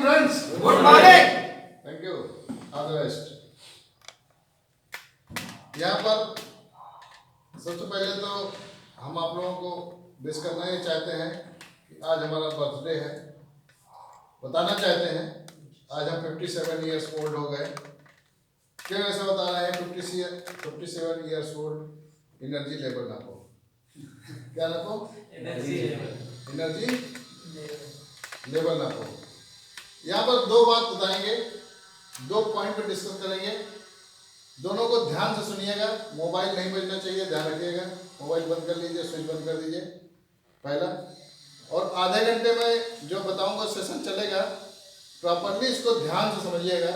Morning friends. Good morning. Thank you, all the best. यहाँ पर सबसे पहले तो हम आप लोगों को विश करना ये चाहते हैं कि आज हमारा बर्थडे है। बताना चाहते हैं आज हम 57 ईयर्स ओल्ड हो गए। क्यों ऐसा बता रहे हैं? 57 ईयर्स ओल्ड एनर्जी लेवल नापो। क्या नापो? Energy level नापो। यहाँ पर दो बात बताएंगे, दो पॉइंट पर डिस्कस करेंगे। दोनों को ध्यान से सुनिएगा। मोबाइल नहीं बजना चाहिए, ध्यान रखिएगा। मोबाइल बंद कर लीजिए, स्विच बंद कर दीजिए पहला। और आधे घंटे में जो बताऊंगा सेशन चलेगा, प्रॉपरली इसको ध्यान से समझिएगा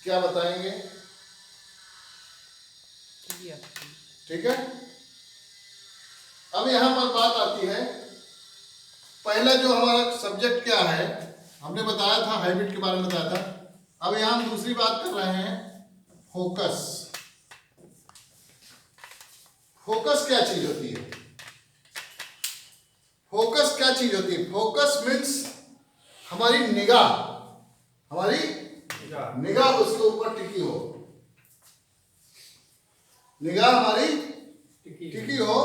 क्या बताएंगे। ठीक है। अब यहाँ पर बात आती है, पहला जो हमारा सब्जेक्ट क्या है, हमने बताया था हैबिट के बारे में बताया था। अब यहाँ हम दूसरी बात कर रहे हैं, फोकस। फोकस क्या चीज होती है? फोकस क्या चीज होती है? फोकस मीन्स हमारी निगाह, हमारी निगाह उसके ऊपर टिकी हो। निगाह हमारी टिकी हो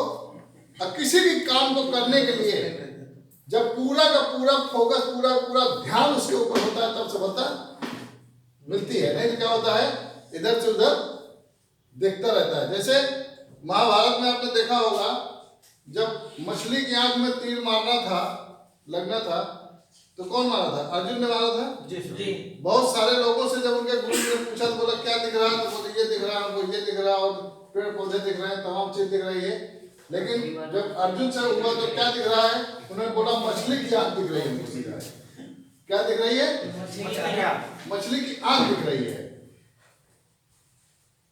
और किसी भी काम को करने के लिए जब पूरा का पूरा फोकस, पूरा ध्यान उसके ऊपर होता है, तब सफलता मिलती है। नहीं तो क्या होता है, इधर से उधर देखता रहता है। जैसे महाभारत में आपने देखा होगा, जब मछली की आंख में तीर मारना था, लगना था, तो कौन मारा था? अर्जुन ने मारा था जी। बहुत सारे लोगों से जब उनके गुरु ने पूछा तो बोला क्या दिख रहा है? तो बोले ये दिख रहा है, हमको ये दिख रहा है, और पेड़ पौधे दिख रहे हैं, तमाम चीज दिख रही है। लेकिन जब अर्जुन से हुआ तो क्या दिख रहा है? उन्होंने बोला मछली की आंख दिख रही है। क्या दिख रही है? मछली की आंख दिख रही है।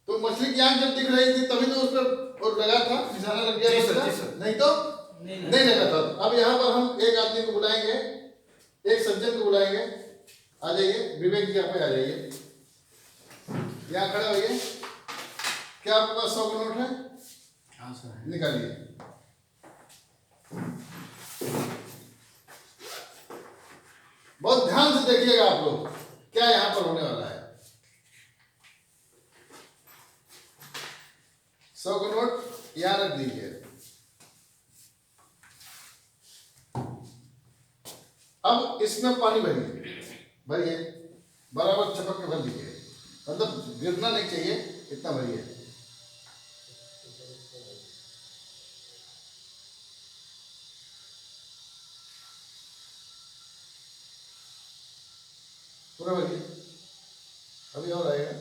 तो मछली की आंख जब दिख रही थी तभी तो उस पर लगा था, निशाना लग गया था। नहीं तो नहीं लगा था। अब यहाँ पर हम एक आदमी को बुलाएंगे, एक सज्जन को बुलाएंगे। आ जाइए विवेक जी, आप आ जाइए, यहाँ खड़े होइए। क्या आपके पास 100 का नोट है? हाँ सर। निकालिए। बहुत ध्यान से देखिएगा आप लोग क्या यहाँ पर होने वाला है। 100 का नोट यहाँ रख दीजिए। अब इसमें पानी भरिए, बराबर चपक के भर लीजिए, मतलब गिरना नहीं चाहिए, इतना भरिए। पूरा भरिए। अभी और आएगा,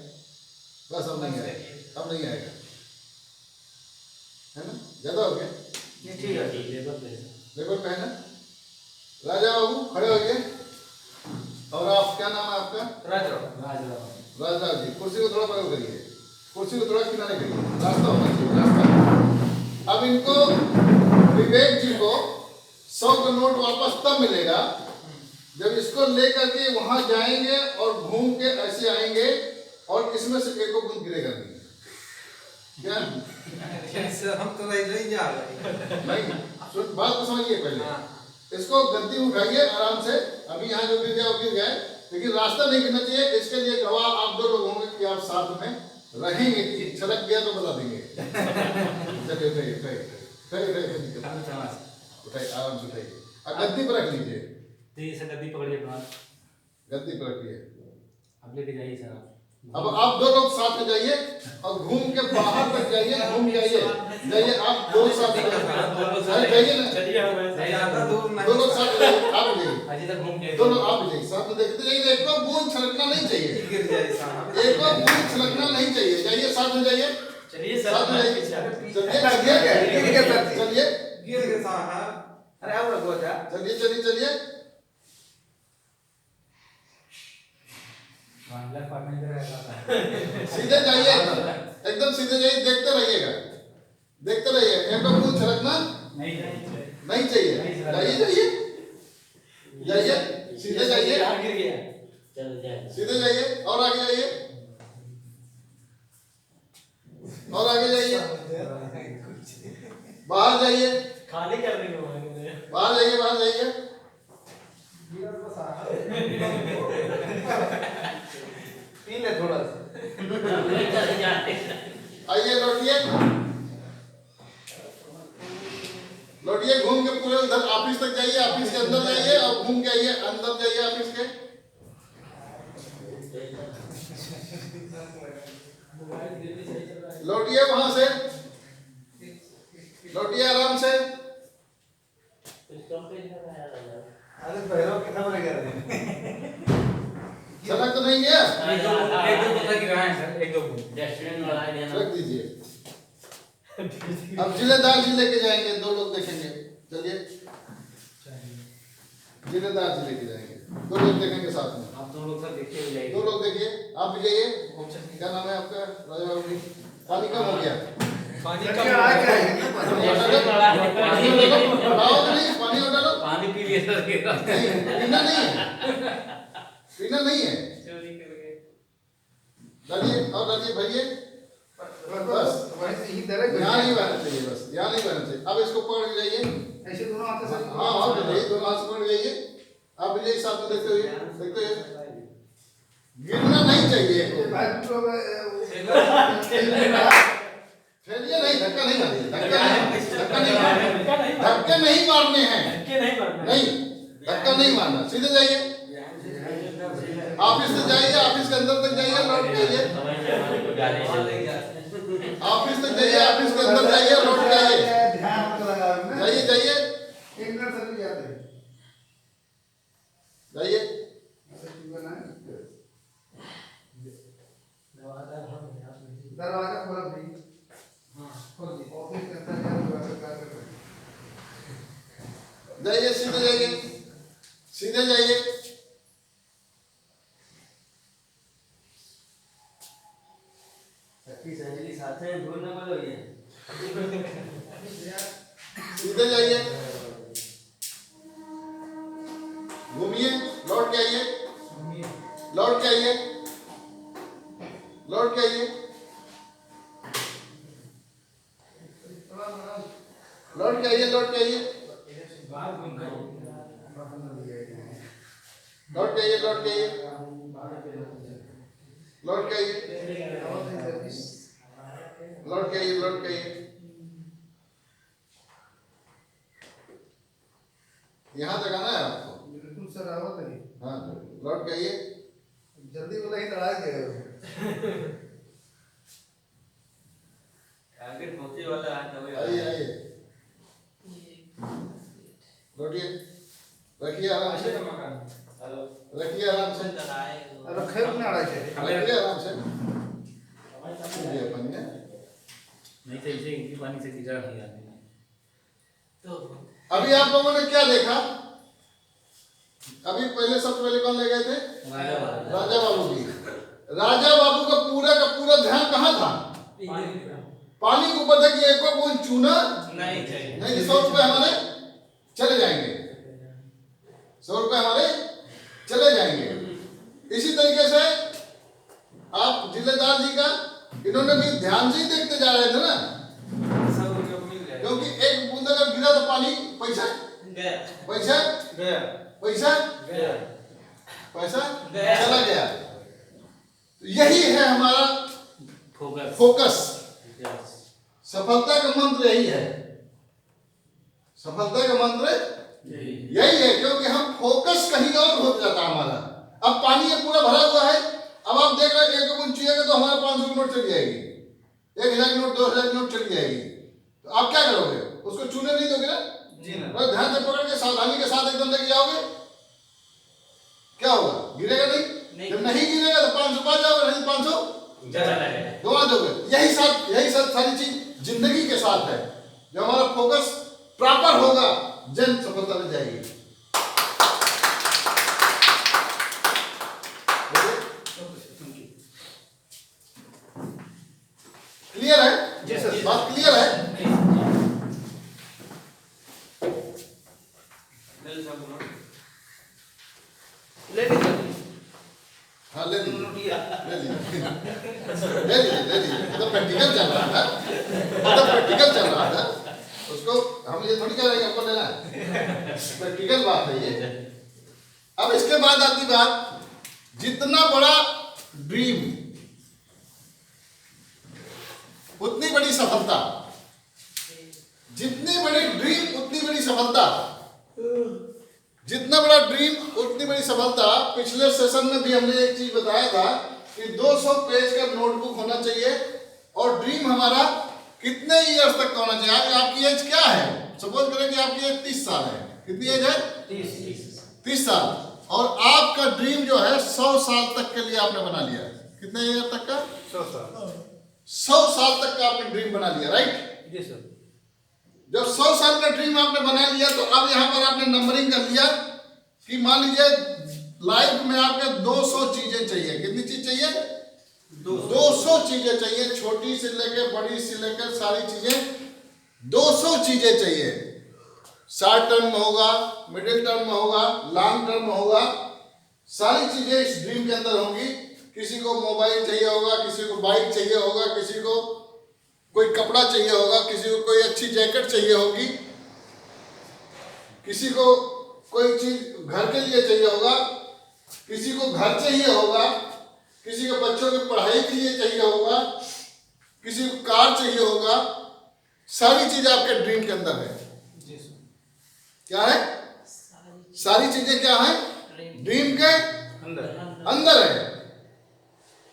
बस अब नहीं आएगा, अब नहीं आएगा, है ना? ज्यादा हो गया? ठीक है, लेवल पे है ना? राजा बाबू खड़े हो गए। और आप, क्या नाम है आपका? राजराव जी। कुर्सी को थोड़ा बगल करिए, कुर्सी को थोड़ा किनारे करिए, रास्ता होना चाहिए, रास्ता। अब इनको, विवेक जी को 100 का नोट वापस तब मिलेगा जब इसको लेकर के वहां जाएंगे और घूम के ऐसे आएंगे और इसमें से एक को बूंद गिरेगा नहीं। क्या? हम तो नहीं जा रहे। नहीं, बात को समझिए पहले। इसको गद्दी उठाइए आराम से। अभी यहाँ जो गिर गया वो गिर गए, लेकिन रास्ता नहीं गिरना चाहिए। इसके लिए गवाह आप 2 लोग होंगे कि आप साथ में रहेंगे। छलक गया तो बता देंगे। चलिए उठाइए, आराम से उठाइए। अब गद्दी पर रख लीजिए। गद्दी पकड़िए, गद्दी पर रखिए। अब लेके जाइए सर। अब आप 2 लोग साथ में जाइए और घूम के बाहर तक जाइए, घूम जाइए, आप 2 साथ में जाइए ना। 2 लोग साथ में जाइए, आप जाइए, 2 लोग आप जाइए, साथ में देखते जाइए। एक को बूंद छलकना नहीं चाहिए, एक को बूंद छलकना नहीं चाहिए। जाइए, साथ में जाइए, साथ में जाइए, चलिए। सीधे जाइए, एकदम सीधे जाइए, देखते रहिएगा। एक को बूंद छलकना नहीं चाहिए। जाइए, सीधे जाइए, सीधे जाइए, और आगे जाइए, और आगे जाइए, बाहर जाइए, खाली कर देंगे बाहर जाइए, जाइए ऑफिस के, लौटिए वहां से, लौटिए आराम से। अरे भैरव कितना बड़े कर रहे हैं। सनक तो नहीं गया, एक दो पत्थर गिराए हैं सर, एक दो रख दीजिए। अब जिलेदार जी लेके जाएंगे, 2 लोग देखेंगे, चलिए जिलेदार जी लेके जाएंगे, 2 लोग देखेंगे साथ में। आप 2 लोग सर देखिए जाइए। 2 लोग देखिए, आप भी जाइए। क्या नाम है आपका? राजा बाबू जी। पानी कम हो गया, पानी क्या कम आ क्या है ये पानी पानी? डालो, बनाओ तो नहीं, पानी और डालो। पानी पी लिए सर नहीं, पीना नहीं है, पीना नहीं है। डालिए और डालिए भरिए, बस वहीं से ही दरक यहाँ नहीं बहना चाहिए, बस यहाँ नहीं बहना चाहिए। अब इसको पकड़ के जाइए, ऐसे दोनों हाथ से हाँ हाँ जाइए, दोनों हाथ से पकड़ के जाइए। आप भी जाइए साथ में, देखते हुए, देखते हुए। गिरना नहीं चाहिए, भाई लोग फैलिए नहीं, धक्का नहीं मारिए, धक्का नहीं मारना, धक्के नहीं मारने हैं, नहीं धक्का नहीं मारना, सीधे जाइए। ऑफिस से जाइए, ऑफिस के अंदर तक जाइए, लौट के आइए। ऑफिस तक जाइए, ऑफिस के अंदर जाइए, लौट के आइए। ध्यान मत लगाओ ना। जाइए जाइए एक मिनट से भी जाते हैं। जाइए। ऐसे क्यों करना है? दरवाजा खोला भाई। खोल दिया। ऑफिस के अंदर जाओ, दरवाजा क्या कर रहे हैं? जाइए, सीधे जाइए, सीधे जाइए। सीधे जाइए, घूमिए, लौट के आइए, लौट के आइए, लौट के आइए, लौट के आइए, लौट के आइए, लौट के आइए, लौट के आइए, लौट के आइए, लौट के आइए, लौट के आइए। यहाँ तक आना है आपको? बिल्कुल सर आवत है। हाँ, लौट के आइए। जल्दी बोला ही तड़ा गए। आइए आइए, लौटिए, रखिए आराम से, रखिए आराम से, रखे अपने अड़ा के। रखिए आराम से। ये अपन ने नहीं सही से इनकी पानी से गिरा नहीं आने अभी आप लोगों ने क्या देखा? अभी पहले सबसे पहले कौन ले गए थे? राजा बाबू जी। राजा बाबू का पूरा ध्यान कहाँ था? पानी के ऊपर था कि एक बूंद चूना नहीं चाहिए। 100 रुपए हमारे चले जाएंगे, 100 रुपए हमारे चले जाएंगे। इसी तरीके से आप जिलेदार जी का, इन्होंने भी ध्यान से ही देखते जा रहे थे ना, क्योंकि एक बूंद अगर गिरा तो पानी पैसा पैसा पैसा पैसा चला गया। तो यही है हमारा फोकस। सफलता का मंत्र यही है, सफलता का मंत्र यही है, क्योंकि हम फोकस कहीं और हो जाता हमारा। अब पानी ये पूरा भरा हुआ है, अब आप देख रहे हैं एक बूंद चुएगा तो हमारा 500 की नोट चली जाएगी, 1000 की नोट, 2000 की नोट चली जाएगी। तो आप क्या करोगे? उसको चूने नहीं दोगे ना जी ना, बस ध्यान से पकड़ के सावधानी के साथ एकदम लेके जाओगे, क्या होगा? गिरेगा नहीं, जब नहीं गिरेगा तो 500 पा जाओगे, नहीं 500 गवा दोगे। यही सब सारी चीज जिंदगी के साथ है। जब हमारा फोकस प्रॉपर होगा, जन सफलता मिल जाएगी। क्लियर है? जी सर, बात क्लियर है? हाँ ले लीजिए, मतलब प्रैक्टिकल चल रहा था, उसको हम ये थोड़ी कह रहे हैं हमको लेना है, प्रैक्टिकल बात है ये। अब इसके बाद आती बात, जितना बड़ा ड्रीम उतनी बड़ी सफलता, जितनी बड़ी ड्रीम उतनी बड़ी सफलता। जितना बड़ा ड्रीम उतनी बड़ी सफलता। पिछले सेशन में भी हमने एक चीज बताया था कि 200 पेज का नोटबुक होना चाहिए और ड्रीम हमारा कितने ईयर्स तक का होना चाहिए। आपकी एज क्या है? सपोज करें कि आपकी एज 30 साल है। कितनी एज है? 30 साल। और आपका ड्रीम जो है 100 साल तक के लिए आपने बना लिया। कितने ईयर तक का? 100 साल तक का आपने ड्रीम बना लिया, राइट? जी सर। जब 100 साल का ड्रीम आपने बना लिया तो अब यहां पर आपने नंबरिंग कर लिया कि मान लीजिए लाइफ में आपके 200 चीजें चाहिए। कितनी चीज चाहिए? 200 चीजें चाहिए, छोटी से लेकर बड़ी से लेकर सारी चीजें 200 चीजें चाहिए। शॉर्ट टर्म में होगा, मिडिल टर्म में होगा, लॉन्ग टर्म में होगा, सारी चीजें इस ड्रीम के अंदर होंगी। किसी को मोबाइल चाहिए होगा, किसी को बाइक चाहिए होगा, किसी को कोई कपड़ा चाहिए होगा, किसी को कोई अच्छी जैकेट चाहिए होगी, किसी को कोई चीज घर के लिए चाहिए होगा, किसी को घर चाहिए होगा, किसी को बच्चों की पढ़ाई के लिए चाहिए होगा, किसी को कार चाहिए होगा। सारी चीज आपके ड्रीम के अंदर है। क्या है? सारी चीजें क्या है? ड्रीम के अंदर है।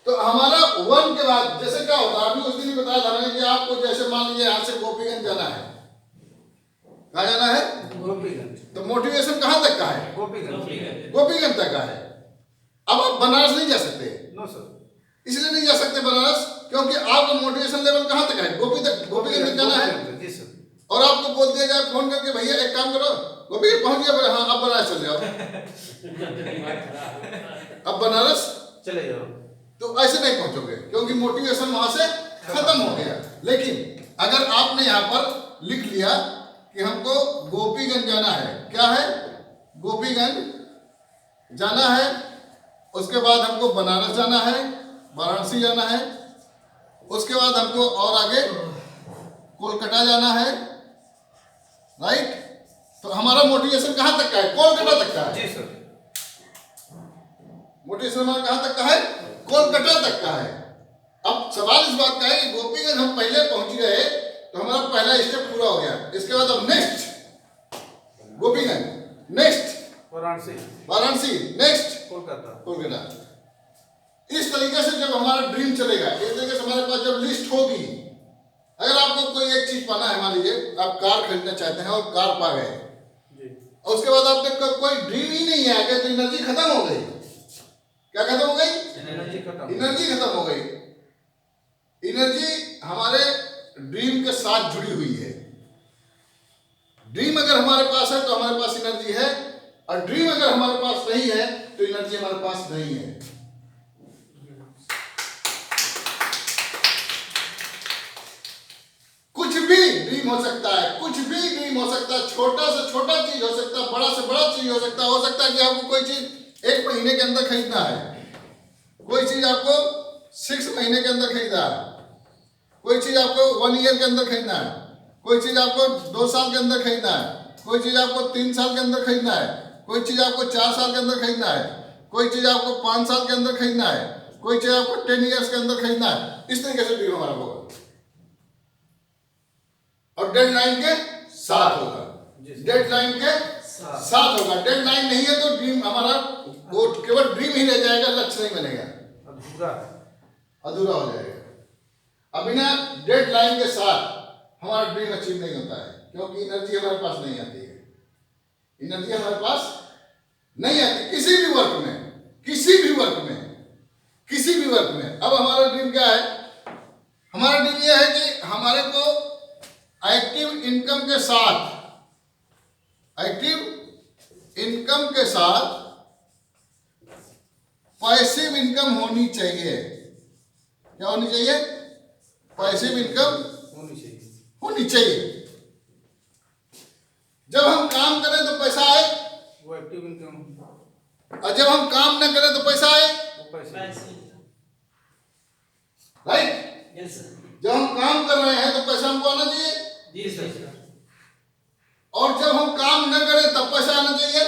तो हमारा 1 के बाद जैसे क्या होता है, अभी उस दिन ही बताया था मैंने कि आपको जैसे मान लीजिए यहां से गोपीगंज जाना है। कहाँ जाना है? गोपीगंज। तो मोटिवेशन कहां तक का है? गोपीगंज तक का है। अब आप बनारस नहीं जा सकते। No sir. इसलिए नहीं जा सकते बनारस क्योंकि आपका मोटिवेशन लेवल कहां तक है? गोपीगंज तक जाना है। जी सर। और आपको बोल दिया जाए फोन करके, भैया एक काम करो, गोपीगंज पहुंच गया, हाँ अब बनारस चल जाओ। अब बनारस चले जाओ। तो ऐसे नहीं पहुंचोगे क्योंकि मोटिवेशन वहां से खत्म हो गया। लेकिन अगर आपने यहां पर लिख लिया कि हमको गोपीगंज जाना है, क्या है? गोपीगंज जाना है, उसके बाद हमको बनारस जाना है, वाराणसी जाना है, उसके बाद हमको और आगे कोलकाता जाना है, राइट? तो हमारा मोटिवेशन कहां तक का है? कोलकाता तक का है। जी सर। मोटिवेशन हमारा कहां तक का है? कोलकाता तक का है। अब सवाल इस बात का है कि गोपीगंज हम पहले पहुंच गए तो हमारा पहला स्टेप पूरा हो गया। इसके बाद अब next Gopiganj, next Varanasi, next Kolkata. इस तरीके से जब हमारा ड्रीम चलेगा, इस तरीके से हमारे पास जब लिस्ट होगी, अगर आपको कोई एक चीज पाना है, मान लीजिए आप कार खरीदना चाहते हैं और कार पा गए, और उसके बाद आपने कोई ड्रीम ही नहीं है, तो एनर्जी खत्म हो गई। क्या खत्म हो गई? एनर्जी खत्म हो गई। एनर्जी हमारे ड्रीम के साथ जुड़ी हुई है। ड्रीम अगर हमारे पास है तो हमारे पास एनर्जी है, और ड्रीम अगर हमारे पास नहीं है तो एनर्जी हमारे पास नहीं है। कुछ भी ड्रीम हो सकता है, कुछ भी ड्रीम हो सकता है, छोटा से छोटा चीज हो सकता है, बड़ा से बड़ा चीज हो सकता है। हो सकता है कि आपको कोई चीज 1 महीने के अंदर खरीदना है, कोई चीज आपको 6 महीने के अंदर खरीदना है, कोई चीज आपको 1 ईयर के अंदर खरीदना है, कोई चीज आपको 2 साल के अंदर खरीदना है, कोई चीज आपको 3 साल के अंदर खरीदना है, कोई चीज आपको 4 साल के अंदर खरीदना है, कोई चीज आपको 5 साल के अंदर खरीदना है, कोई चीज आपको 10 ईयर्स के अंदर खरीदना है। इस तरीके से ड्रीम हमारा होगा और डेडलाइन के साथ होगा। डेडलाइन के साथ होगा। डेडलाइन नहीं है तो ड्रीम हमारा वो केवल ड्रीम ही रह जाएगा, लक्ष्य नहीं बनेगा, अधूरा हो जाएगा। अब बिना डेडलाइन के साथ हमारा ड्रीम अचीव नहीं होता है, क्योंकि एनर्जी हमारे पास नहीं आती है। एनर्जी हमारे पास नहीं आती किसी भी वर्क में, किसी भी वर्क में, किसी भी वर्क में। अब हमारा ड्रीम क्या है? हमारा ड्रीम यह है कि हमारे को एक्टिव इनकम के साथ, एक्टिव इनकम के साथ पैसिव इनकम होनी चाहिए। क्या होनी चाहिए? पैसिव इनकम होनी चाहिए। जब हम काम करें तो पैसा आए, वो एक्टिव इनकम। और जब हम काम न करें तो पैसा आए, राइट? जब हम काम कर रहे हैं तो पैसा हमको आना चाहिए, जी सर। और जब हम काम न करें तब पैसा आना चाहिए।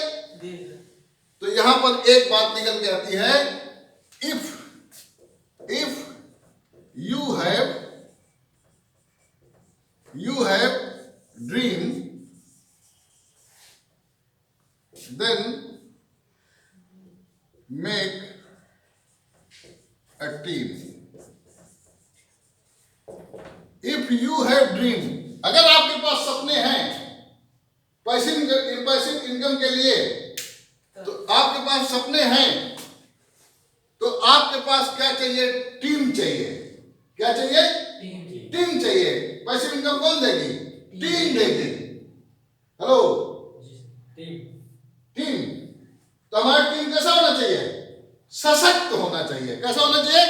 तो यहां पर एक बात निकल के आती है, if you have dream then make a team. If you have dream, अगर आपके पास सपने हैं पैसिव इनकम के लिए, तो आपके पास सपने हैं, तो आपके पास क्या चाहिए? टीम चाहिए। क्या चाहिए? टीम चाहिए। पैसिव इनकम कौन देगी? टीम देगी। Hello, team. तो हमारा टीम कैसा होना चाहिए? सशक्त होना चाहिए। कैसा होना चाहिए?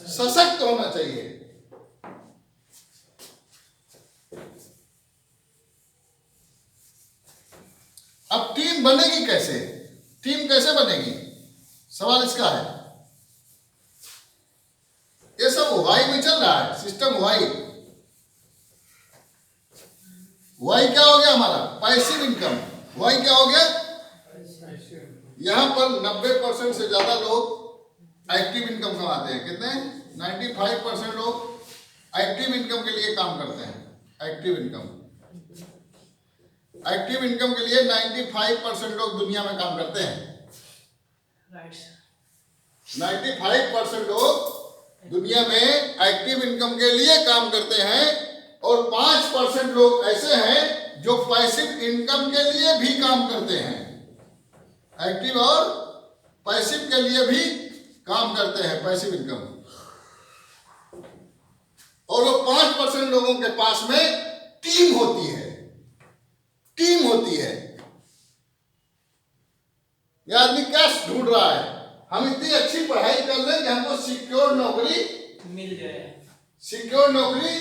सशक्त होना चाहिए। अब टीम बनेगी कैसे? टीम कैसे बनेगी? सवाल इसका है। ये सब वाई में चल रहा है, सिस्टम वाई। वाई क्या हो गया हमारा? Passive income. वाई क्या हो गया? यहां पर 90% से ज्यादा लोग एक्टिव इनकम कमाते हैं। कितने? 95% लोग एक्टिव इनकम के लिए काम करते हैं। एक्टिव इनकम के लिए 95% लोग दुनिया में काम करते हैं। 95% लोग दुनिया में एक्टिव इनकम के लिए काम करते हैं, और 5% लोग ऐसे हैं जो पैसिव इनकम के लिए भी काम करते हैं। एक्टिव और पैसिव के लिए भी काम करते हैं, पैसिव इनकम। और वो 5% लोगों के पास में टीम होती है। टीम होती है। यह आदमी क्या ढूंढ रहा है? हम इतनी अच्छी पढ़ाई कर लें कि हमको सिक्योर नौकरी मिल जाए। सिक्योर नौकरी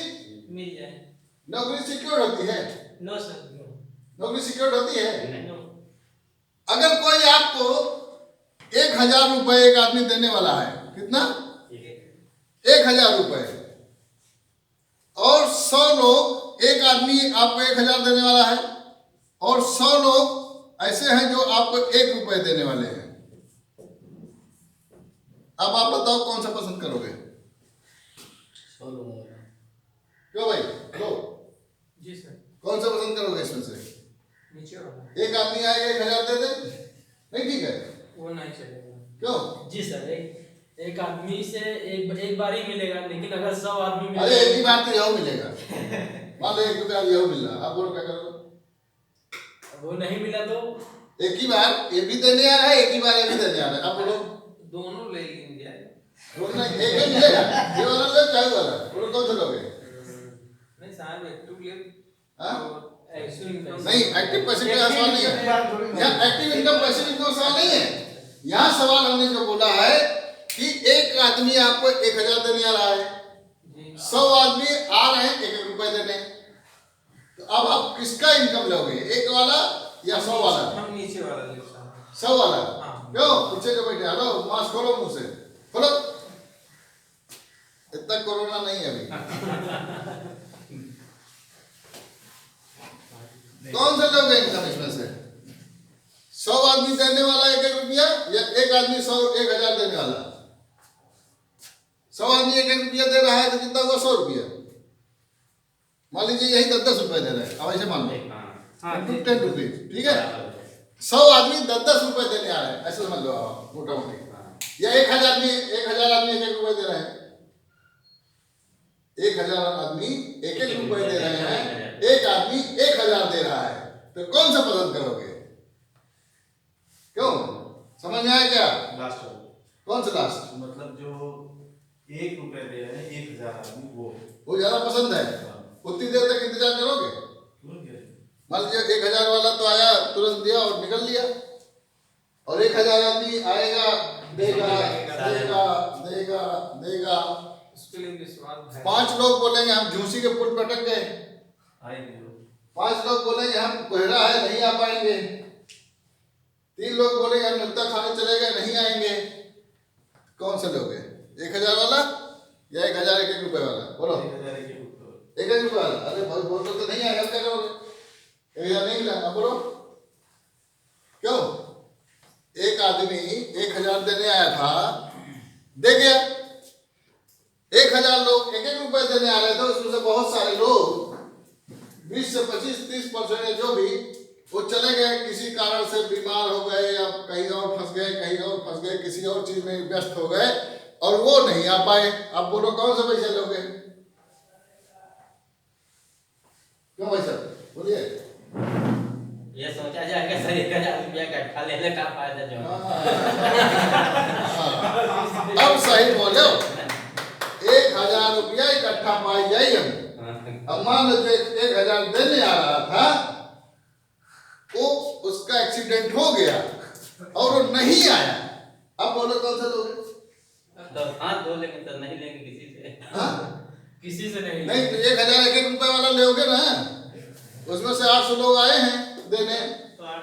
मिल जाए। नौकरी सिक्योर होती है? No sir, no. नौकरी सिक्योर होती है? नो। अगर कोई आपको 1000 रुपए एक आदमी देने वाला है, कितना? 1000 रुपए, और 100 लोग, एक आदमी आपको 1000 देने वाला है, और 100 लोग ऐसे हैं जो आपको 1 रुपए देने वाले हैं। अब आप बताओ कौन सा पसंद करोगे? क्यों भाई? लो, जी सर। कौन सा पसंद करोगे इसमें से? नीचे वाला। एक आदमी आएगा 1000 दे दे, नहीं ठीक है? वो नहीं चलेगा। क्यों? जी सर, एक आदमी से एक बार ही मिलेगा, लेकिन अगर 100 आदमी अरे मिलेगा, एक ही बार तो यह मिलेगा। मान लो 1 रुपया यह मिल रहा, आप बोलो क्या करोगे? वो नहीं मिला तो एक ही बार ये भी देने आ रहा है, एक ही बार ये भी देने आ रहा है, आप बोलो। दोनों ले लेंगे। बोलना एक ही मिलेगा, ये वाला ले चाहे वाला, बोलो कौन सा लोगे? नहीं साहब, एक्टिव ले। हाँ? एक्टिव इनकम नहीं, एक्टिव पैसिव का सवाल नहीं है। यहाँ एक्टिव इनकम पैसिव इनकम सवाल नहीं है। यहाँ सवाल हमने जो बोला है कि एक आदमी आपको 1000 देने आ रहा है, 100 आदमी आ रहे हैं 1-1 रुपए देने, तो अब आप किसका इनकम लोगे? एक वाला या 100 वाला? हम नीचे वाला ले साहब। 100 वाला। हाँ। क्यों? पीछे जो बैठे, हेलो मास्क खोलो मुंह से, खोलो। इतना कोरोना नहीं है अभी। कौन सा लोगे इनकम इसमें से? 100 आदमी देने वाला 1-1 रुपया, या एक आदमी 100-1000 देने वाला? 100 आदमी 1-1 रुपया दे रहा है तो कितना हुआ? 100 रुपया। मान लीजिए यही 10-10 रुपए दे रहे हैं, अब ऐसे मान लो 10 रुपीज, ठीक है? 100 आदमी 10-10 रुपए देने आ रहे हैं, ऐसे समझ लो आप मोटा मोटी। या 1000 आदमी 1-1 रुपए दे रहे हैं, 1000 आदमी 1-1 रुपए दे रहे हैं, एक आदमी 1000 दे रहा है, तो कौन सा पसंद करोगे? क्यों? समझ में आया क्या? लास्ट वाला। कौन सा लास्ट? मतलब जो 1 रुपए दे रहे हैं 1000 आदमी, वो ज्यादा पसंद है। उतनी देर तक इंतजार करोगे? मान लीजिए 1000 वाला तो आया, तुरंत दिया और निकल लिया, और 1000 आदमी आएगा, देगा देगा देगा देगा, उसके लिए विश्वास है। 5 लोग बोलेंगे हम झूसी के पुल पर अटक गए, आएंगे 5 लोग बोलेंगे हम कोहरा है नहीं आ पाएंगे, 3 लोग बोलेंगे हम नुक्ता खाने चले गए नहीं आएंगे। कौन सा लोगे? 1000 वाला या 1000 1-1 रुपए वाला? बोलो। 1-1 रुपए वाला। अरे भाई बोल तो नहीं आएगा, क्या करोगे? 1000 नहीं मिला, अब बोलो क्यों? एक आदमी 1000 देने आया था, दे गया। 1000 लोग 1-1 रुपए देने आ रहे थे, उसमें से बहुत सारे लोग 20 से 25-30% जो भी वो चले गए, किसी कारण से बीमार हो गए या कहीं और फंस गए, कहीं और फंस गए, किसी और चीज में व्यस्त हो गए और वो नहीं आ पाए, आप बोलो कौन से पैसे लोगे? क्यों भाई साहब बोलिए। ये सोचा जाएगा सर 1,000 रुपया इकट्ठा ले ले, का फायदा जो अब सही बोले, 1,000 रुपया इकट्ठा पाई जाए हम। अब मान लो 1,000 देने आ रहा था, वो उसका एक्सीडेंट हो गया और वो नहीं आया, अब बोलो कौन सा लोगे? तो हाथ धो लेंगे तो नहीं लेंगे किसी से। हाँ? किसी से नहीं नहीं तो 1,000 1,000 रुपए वाला लोगे ना, उसमें से 800 लोग आए हैं देने,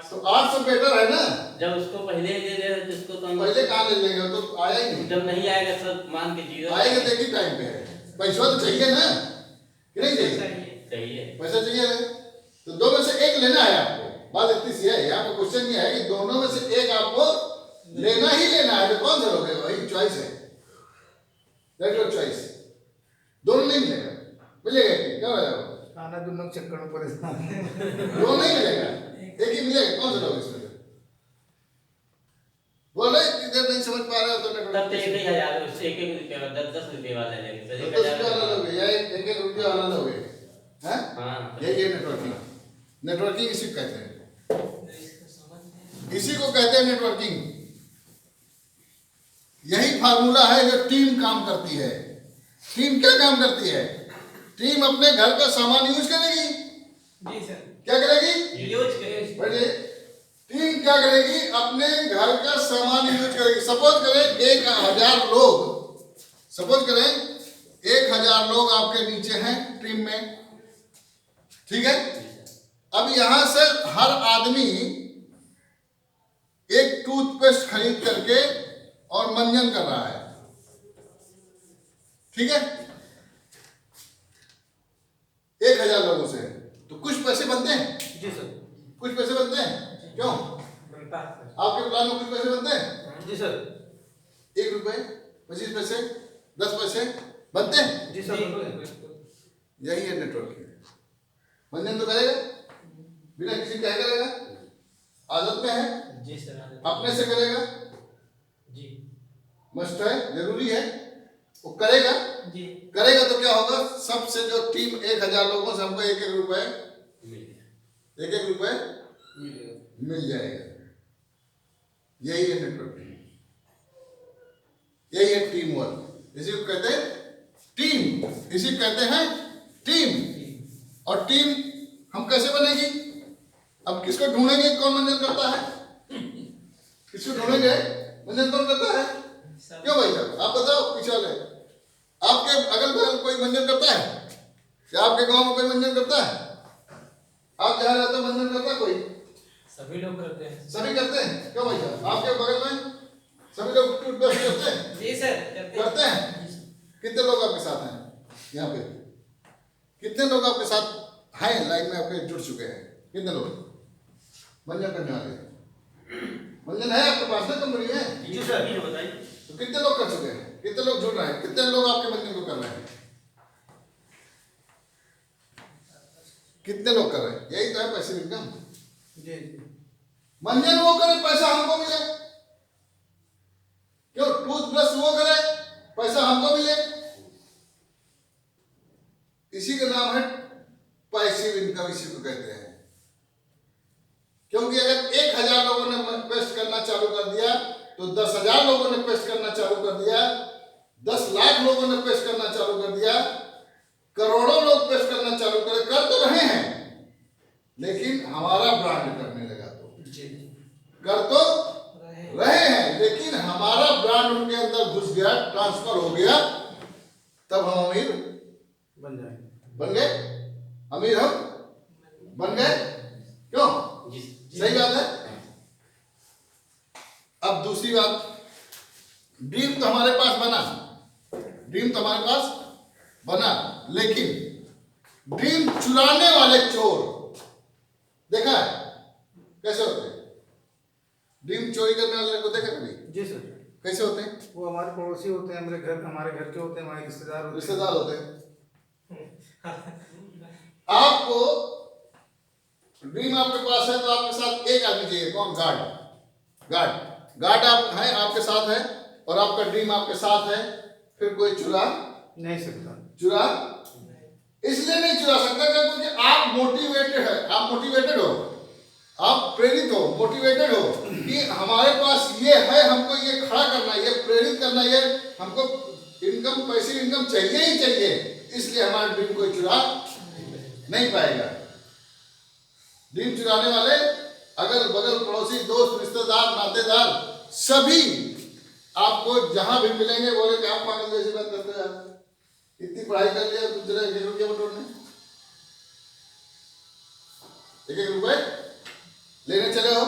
तो 800 बेटर है ना। जब उसको पहले ही दे दे जिसको तो पहले कहाँ ले लेंगे, वो तो आया ही नहीं। जब नहीं आएगा सब मान के जीरो आएगा देखिए टाइम पे, पैसा तो चाहिए ना कि नहीं चाहिए? चाहिए। पैसा चाहिए ना, तो दो में से एक लेना है आपको। बात इतनी सी है, यहाँ पे क्वेश्चन ये है कि दोनों में से एक आपको लेना ही लेना है, तो कौन सा लोगे? वही चॉइस है, दैट योर चॉइस। दोनों नहीं मिलेगा, मिलेगा कि क्या होगा? खाना दोनों के चक्कर में परेशान है। दोनों नहीं मिलेगा, एक ही मिलेगा, कौन सा लोगे इसमें? बोले इधर नहीं समझ पा रहे हो तो तब तो 1,000 उससे 1,1 रुपये वाला 10-10 रुपये वाला लेंगे सर। 10 वाला लोगे या 1-1 रुपया वाला लोगे? हैं? हाँ यही है नेटवर्किंग। नेटवर्किंग इसी को कहते हैं, इसी को कहते हैं नेटवर्किंग। यही फार्मूला है जो टीम काम करती है। टीम क्या काम करती है? टीम अपने घर का सामान यूज करेगी। जी सर। क्या करेगी? यूज करें। बढ़िए, टीम क्या करेगी? अपने घर का सामान यूज करेगी। सपोज करें 1,000 लोग, सपोज करें 1,000 लोग आपके नीचे हैं टीम में, ठीक है? अब यहां से हर आदमी एक टूथपेस्ट खरीद करके और मंजन कर रहा है, ठीक है? 1,000 लोगों से तो कुछ पैसे बनते हैं। जी सर। कुछ पैसे बनते हैं, क्यों? बनता है सर। आपके प्लान में कुछ पैसे बनते हैं? जी सर। 1 रुपए, 25 पैसे, 10 पैसे बनते हैं। जी सर बिल्कुल। यही है नेटवर्किंग। मंजन तो करेगा, बिना किसी कहे करेगा, आदत में है, जी सर। अपने से करेगा, जी मस्ट है, जरूरी है, वो करेगा। जी। करेगा तो क्या होगा? सबसे जो टीम 1,000 लोगों से हमको 1-1 रुपए, 1-1 रुपए मिल जाएगा। यही है नेटवर्किंग, यही है टीम वर्क। इसी को कहते हैं टीम, इसी को कहते हैं टीम। और टीम हम कैसे बनेगी? अब किसको ढूंढेंगे कौन मंजन करता है? किसको ढूंढेंगे? मंजन कौन करता है? क्यों भाई साहब आप बताओ, पीछे वाले आपके अगल बगल कोई मंजन करता है? क्या आपके गांव में कोई मंजन करता है? आप जहाँ रहते हो मंजन करता है कोई? सभी लोग करते हैं। सभी करते हैं। क्यों भाई साहब आपके बगल में सभी लोग टूथब्रश करते हैं? जी सर करते हैं। कितने लोग आपके साथ हैं यहाँ पे? कितने लोग आपके साथ हैं लाइन में आपके जुड़ चुके हैं? कितने लोग मंजन करने वाले? मंजन है आपके पास ना, कंपनी में? जी सर ये बताइए। तो कितने लोग कर चुके हैं? कितने लोग जुड़ रहे हैं? कितने लोग आपके मंजन को कर रहे हैं? कितने लोग कर रहे हैं? यही तो है पैसिव इनकम। जी मंजन वो करे, पैसा हमको मिले। क्यों? टूथब्रश वो करे, पैसा हमको मिले। इसी का नाम है पैसिव इनकम, इसी को कहते हैं। क्योंकि अगर 1,000 लोगों ने पेस्ट करना चालू कर दिया तो 10,000 लोगों ने पेस्ट करना चालू कर दिया, 10 लाख लोगों ने पेस्ट करना चालू कर दिया, करोड़ों लोग पेस्ट करना चालू कर तो रहे हैं, लेकिन हमारा ब्रांड करने लगा तो कर तो रहे हैं, लेकिन हमारा ब्रांड उनके अंदर घुस गया, ट्रांसफर हो गया, तब हम अमीर बन जाएंगे। बन गए। अमीर हम बन गए। क्यों? सही बात है। अब दूसरी बात, ड्रीम तो हमारे पास बना, ड्रीम तो हमारे पास बना, लेकिन ड्रीम चुराने वाले चोर देखा है कैसे होते हैं? ड्रीम चोरी करने वाले को देखा कभी? जी सर। कैसे होते हैं? वो हमारे पड़ोसी होते हैं, हमारे घर के होते हैं, हमारे रिश्तेदार होते हैं। रिश्तेदार होते हैं। आपको ड्रीम आपके पास है तो आपके साथ एक आदमी चाहिए, कौन? गार्ड आप हैं, आपके साथ है, और आपका ड्रीम आपके साथ है, फिर कोई चुरा नहीं सकता। इसलिए नहीं चुरा सकता क्योंकि आप मोटिवेटेड है, आप मोटिवेटेड हो, आप प्रेरित हो, मोटिवेटेड हो कि हमारे पास ये है, हमको ये खड़ा करना है, ये प्रेरित करना है, हमको इनकम, पैसिव इनकम चाहिए ही चाहिए, इसलिए हमारा ड्रीम कोई चुरा नहीं पाएगा। ड्रीम चुराने वाले अगल बगल, पड़ोसी, दोस्त, रिश्तेदार, नातेदार सभी आपको जहां भी मिलेंगे बोले कि आप पागल जैसी बात करते हो यार, इतनी पढ़ाई कर लिया तुम चले 1 रुपया बटोरने, 1 रुपए लेने चले हो।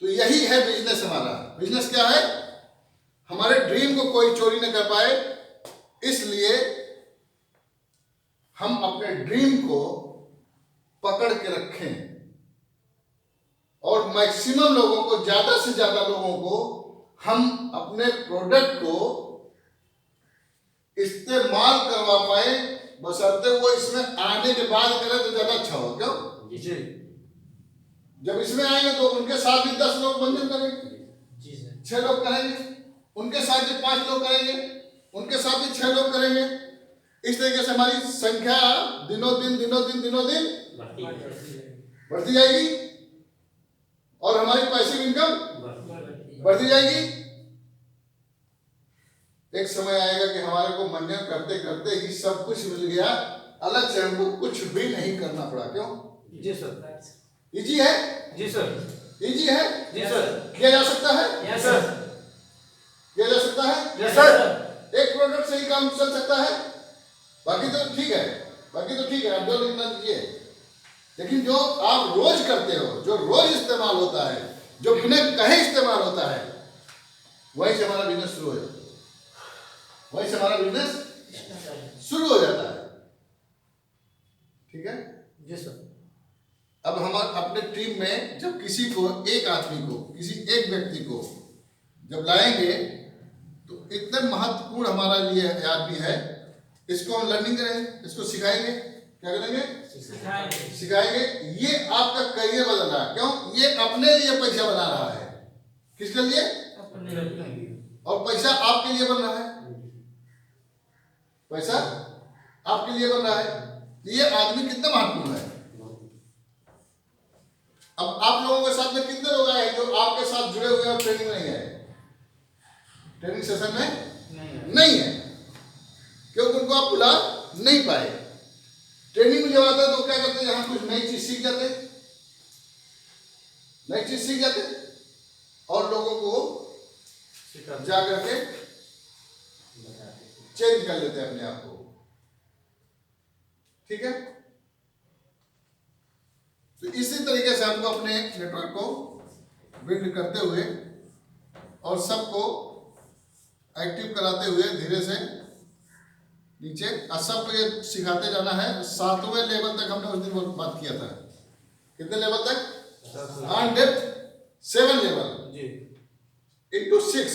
तो यही है बिजनेस हमारा। बिजनेस क्या है? हमारे ड्रीम को कोई चोरी न कर पाए, इसलिए हम अपने ड्रीम को पकड़ के रखें और मैक्सिमम लोगों को, ज्यादा से ज्यादा लोगों को हम अपने प्रोडक्ट को इस्तेमाल करवा पाए, बशर्ते वो इसमें आने के बाद करें तो ज्यादा अच्छा हो। क्यों? जी जब इसमें आएंगे तो उनके साथ भी 10 लोग बंधन करेंगे, जी सर, 6 लोग करेंगे, उनके साथ भी 5 लोग करेंगे, उनके साथ भी 6 लोग करेंगे। इस तरीके से हमारी संख्या दिनों दिन बढ़ती जाएगी और हमारी पैसिव इनकम बढ़ती जाएगी। एक समय आएगा कि हमारे को मंजन करते करते ही सब कुछ मिल गया, अलग से हमको कुछ भी नहीं करना पड़ा। क्यों? जी सर। इजी है? जी सर। इजी है? जी सर। किया जा सकता है? यस सर, किया जा सकता है? Yes sir. एक प्रोडक्ट से ही काम चल सकता है, बाकी तो ठीक है, आप जो लिखना लीजिए, लेकिन जो आप रोज करते हो, जो रोज इस्तेमाल होता है, जो बिना कहे इस्तेमाल होता है, वहीं से हमारा बिजनेस शुरू हो जाता है, वहीं से हमारा बिजनेस शुरू हो जाता है। ठीक है? जी सर। अब हम अपने टीम में जब किसी को, एक आदमी को, किसी एक व्यक्ति को जब लाएंगे तो इतने महत्वपूर्ण हमारे लिए आदमी है, इसको हम लर्निंग करेंगे, इसको सिखाएंगे। क्या करेंगे? सिखाएंगे। ये आपका करियर बदल रहा है। क्यों? ये अपने लिए पैसा बना रहा है। किसके लिए? और पैसा आपके लिए बन रहा है, पैसा आपके लिए बन रहा है। ये आदमी कितना महत्वपूर्ण है। अब आप लोगों के साथ में कितने लोग आए जो आपके साथ जुड़े हुए और ट्रेनिंग नहीं आए, ट्रेनिंग सेशन में नहीं है, क्योंकि उनको आप बुला नहीं पाए। ट्रेनिंग में जब आता है तो क्या करते हैं, यहाँ कुछ नई चीज सीख जाते और लोगों को जा करके चेंज कर लेते हैं अपने आप को। ठीक है? तो इसी तरीके से हमको अपने नेटवर्क को बिल्ड करते हुए और सबको एक्टिव कराते हुए धीरे से नीचे सबको ये सिखाते जाना है। 7वें लेवल तक हमने उस दिन बात किया था। कितने लेवल तक? 7 लेवल जी। into 6